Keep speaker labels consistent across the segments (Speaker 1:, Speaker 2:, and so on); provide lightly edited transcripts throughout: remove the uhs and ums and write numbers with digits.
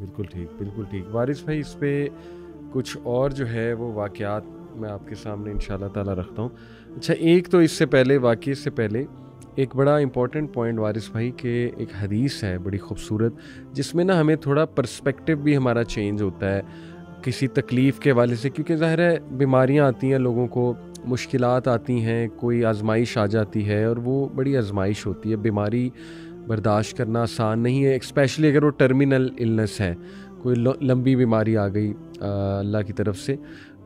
Speaker 1: बिल्कुल ठीक, बिल्कुल ठीक। वारिस भाई, इस पे कुछ और जो है वो वाक़यात मैं आपके सामने इंशाल्लाह ताला रखता हूँ। अच्छा, एक तो इससे पहले, वाक़ये से पहले एक बड़ा इम्पोर्टेंट पॉइंट वारिस भाई, के एक हदीस है बड़ी खूबसूरत, जिसमें ना हमें थोड़ा पर्सपेक्टिव भी हमारा चेंज होता है किसी तकलीफ़ के हवाले से, क्योंकि ज़ाहिर है बीमारियाँ आती हैं, लोगों को मुश्किलात आती हैं, कोई आजमाइश आ जाती है और वो बड़ी आजमाइश होती है। बीमारी बर्दाश्त करना आसान नहीं है, स्पेशली अगर वो टर्मिनल इलनेस है, कोई लंबी बीमारी आ गई अल्लाह की तरफ से।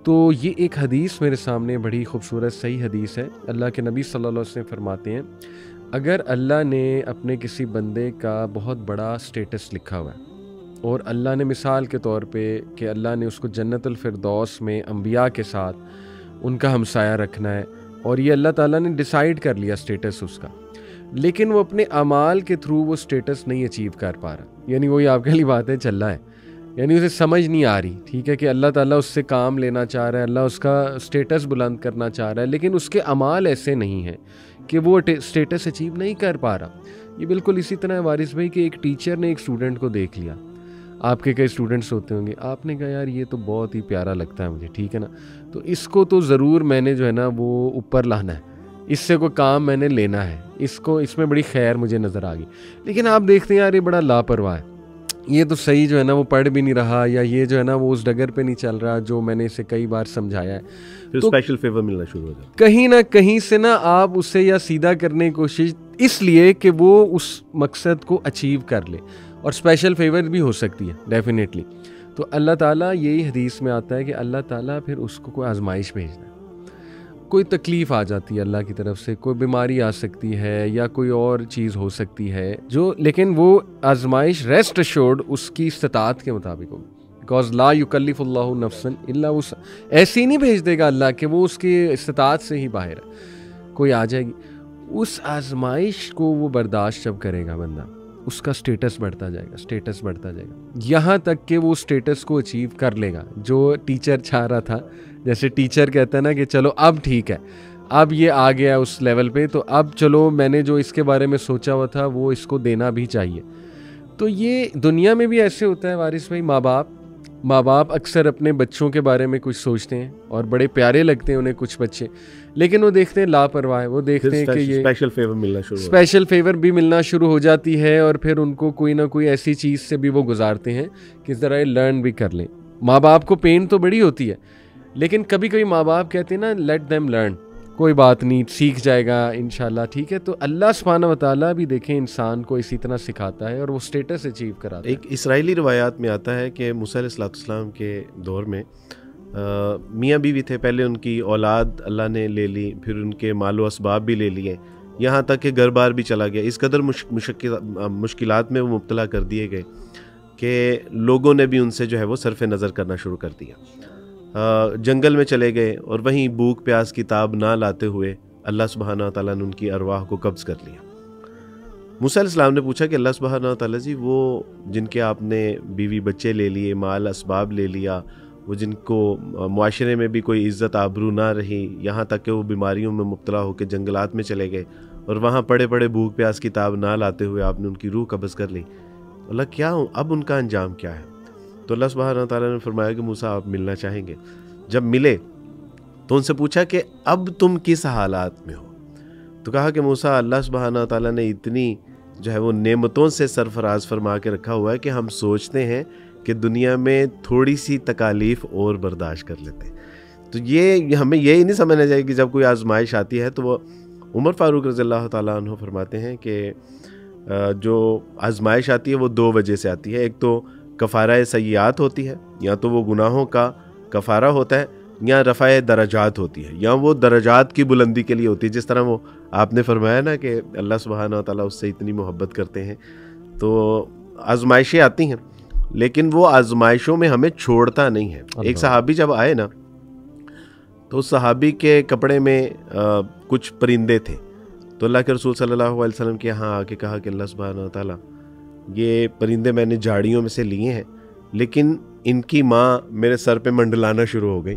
Speaker 1: तो ये एक हदीस मेरे सामने बड़ी खूबसूरत सही हदीस है। अल्लाह के नबी सल्लल्लाहु अलैहि वसल्लम फरमाते हैं, अगर अल्लाह ने अपने किसी बंदे का बहुत बड़ा स्टेटस लिखा हुआ है और अल्लाह ने मिसाल के तौर पे कि अल्लाह ने उसको जन्नतुल फिरदौस में अंबिया के साथ उनका हमसाया रखना है, और ये अल्लाह ताला ने डिसाइड कर लिया स्टेटस उसका, लेकिन वो अपने अमाल के थ्रू वो स्टेटस नहीं अचीव कर पा रहा, यानी वही आपके लिए बातें चल रहा है, यानी उसे समझ नहीं आ रही, ठीक है, कि अल्लाह ताला उससे काम लेना चाह रहा है, अल्लाह उसका स्टेटस बुलंद करना चाह रहा है, लेकिन उसके अमाल ऐसे नहीं हैं कि वो स्टेटस अचीव नहीं कर पा रहा। ये बिल्कुल इसी तरह है वारिस भाई कि एक टीचर ने एक स्टूडेंट को देख लिया, आपके कई स्टूडेंट्स होते होंगे, आपने कहा यार ये तो बहुत ही प्यारा लगता है मुझे, ठीक है ना, तो इसको तो ज़रूर मैंने जो है ना वो ऊपर लाना है, इससे कोई काम मैंने लेना है, इसको इसमें बड़ी खैर मुझे नज़र आ गई। लेकिन आप देखते हैं यार ये बड़ा लापरवाह है, ये तो सही जो है ना वो पढ़ भी नहीं रहा, या ये जो है ना वो उस डगर पे नहीं चल रहा जो मैंने इसे कई बार समझाया है,
Speaker 2: फिर
Speaker 1: तो
Speaker 2: स्पेशल फेवर मिलना शुरू हो जाता है।
Speaker 1: कहीं ना कहीं से ना आप उसे या सीधा करने की कोशिश, इसलिए कि वो उस मकसद को अचीव कर ले, और स्पेशल फेवर भी हो सकती है डेफिनेटली। तो अल्लाह ताला, यही हदीस में आता है कि अल्लाह ताला फिर उसको कोई आजमाइश भेजता है, कोई तकलीफ़ आ जाती है अल्लाह की तरफ से, कोई बीमारी आ सकती है या कोई और चीज़ हो सकती है जो, लेकिन वो आजमाइश रेस्ट अश्योर्ड उसकी इस्तात के मुताबिक होगी, बिकॉज ला युकल्लिफुल्लाहु नफ्सन इल्ला वुसअहा, ऐसे ही नहीं भेज देगा अल्लाह कि वो उसकी इस्तात से ही बाहर है, कोई आ जाएगी। उस आजमाइश को वो बर्दाश्त जब करेगा बंदा, उसका स्टेटस बढ़ता जाएगा, स्टेटस बढ़ता जाएगा, यहाँ तक कि वो स्टेटस को अचीव कर लेगा जो टीचर चाह रहा था। जैसे टीचर कहता है ना कि चलो अब ठीक है, अब ये आ गया उस लेवल पे, तो अब चलो मैंने जो इसके बारे में सोचा हुआ था वो इसको देना भी चाहिए। तो ये दुनिया में भी ऐसे होता है वारिस भाई, माँ बाप अक्सर अपने बच्चों के बारे में कुछ सोचते हैं और बड़े प्यारे लगते हैं उन्हें कुछ बच्चे, लेकिन वो देखते हैं लापरवाह है, वो देखते हैं कि ये स्पेशल फेवर भी मिलना शुरू हो जाती है, और फिर उनको कोई ना कोई ऐसी चीज़ से भी वो गुजारते हैं कि ज़रा ये लर्न भी कर लें। माँ बाप को पेन तो बड़ी होती है, लेकिन कभी कभी माँ बाप कहते हैं ना लेट देम लर्न, कोई बात नहीं, सीख जाएगा इंशाल्लाह, ठीक है। तो अल्लाह सुब्हानहू व तआला भी देखें इंसान को इसी तरह सिखाता है और वो स्टेटस अचीव कराता है।
Speaker 2: एक इसराइली रवायात में आता है कि मूसा अलैहिस्सलाम के दौर में मियाँ बीवी थे, पहले उनकी औलाद अल्लाह ने ले ली, फिर उनके मालो असबाब भी ले लिए, यहाँ तक कि घर बार भी चला गया। इस कदर मुश्किलात में वो मुब्तला कर दिए गए कि लोगों ने भी उनसे जो है वो सरफ़ नज़र करना शुरू कर दिया। जंगल में चले गए और वहीं भूख प्यास की ताब ना लाते हुए अल्लाह सुब्हानहू व तआला ने उनकी अरवाह को कब्ज़ कर लिया। मूसा अलैहिस्सलाम ने पूछा कि अल्लाह सुब्हानहू व तआला जी, वो जिनके आपने बीवी बच्चे ले लिए, माल असबाब ले लिया, वो जिनको मुआशरे में भी कोई इज़्ज़त आबरू ना रही, यहाँ तक कि वो बीमारियों में मुब्तला होकर जंगलात में चले गए और वहाँ पड़े पड़े भूख प्यास की ताब ना लाते हुए आपने उनकी रूह कब्ज़ कर ली, अल्लाह क्या हूँ, अब उनका अंजाम क्या है? तो अल्लाह सुब्हानहू व तआला ने फरमाया कि मूसा आप मिलना चाहेंगे? जब मिले तो उनसे पूछा कि अब तुम किस हालात में हो? तो कहा कि मूसा, अल्लाह सुब्हानहू व तआला ने इतनी जो है वो नेमतों से सरफराज फरमा के रखा हुआ है कि हम सोचते हैं कि दुनिया में थोड़ी सी तकालीफ और बर्दाश्त कर लेते। तो ये हमें यही नहीं समझना चाहिए कि जब कोई आजमाइश आती है तो वो उमर फारूक रज़ियल्लाहु ताला अन्हु फरमाते हैं कि जो आजमाइश आती है वो दो वजह से आती है। एक तो कफ़ारा सय्यात होती है, या तो वो गुनाहों का कफ़ारा होता है, या रफ़ा दरजात होती है, या वो दरजात की बुलंदी के लिए होती है। जिस तरह वो आपने फरमाया ना कि अल्लाह सुब्हानहू व तआला उससे इतनी मोहब्बत करते हैं, तो आजमाइशें आती हैं लेकिन वो आजमाइशों में हमें छोड़ता नहीं है। एक सहाबी जब आए ना, तो उस सहाबी के कपड़े में कुछ परिंदे थे, तो अल्लाह के रसूल सल्लल्लाहु अलैहि वसल्लम के यहाँ आके कहा कि अल्लाह सुब्हानहू व तआला, ये परिंदे मैंने झाड़ियों में से लिए हैं, लेकिन इनकी माँ मेरे सर पे मंडलाना शुरू हो गई,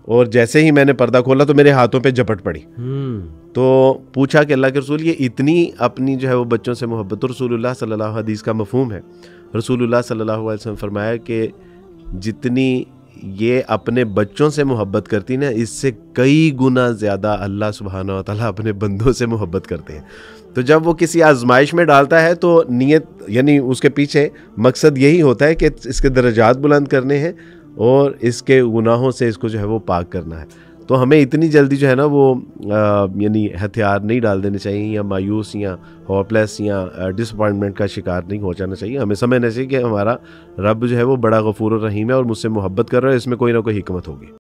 Speaker 2: और जैसे ही मैंने पर्दा खोला तो मेरे हाथों पे झपट पड़ी। तो पूछा कि अल्लाह के रसूल ये इतनी अपनी जो है वो बच्चों से मोहब्बत, तो रसूलुल्लाह सल्लल्लाहु अलैहि हदीस का मफ़हूम है, रसूलुल्लाह सल्लल्लाहु अलैहि वसल्लम फरमाया कि जितनी ये अपने बच्चों से मोहब्बत करती ना, इससे कई गुना ज़्यादा अल्लाह सुब्हानहू व तआला अपने बंदों से मोहब्बत करते हैं। तो जब वो किसी आजमाइश में डालता है तो नीयत यानी उसके पीछे मकसद यही होता है कि इसके दर्जात बुलंद करने हैं और इसके गुनाहों से इसको जो है वो पाक करना है। तो हमें इतनी जल्दी जो है ना वो यानी हथियार नहीं डाल देने चाहिए, या मायूस या होपलेस या डिसअपॉइंटमेंट का शिकार नहीं हो जाना चाहिए। हमें समझना चाहिए कि हमारा रब जो है वो बड़ा गफूर रहीम है और मुझसे मोहब्बत कर रहा है, इसमें कोई ना कोई हिकमत होगी।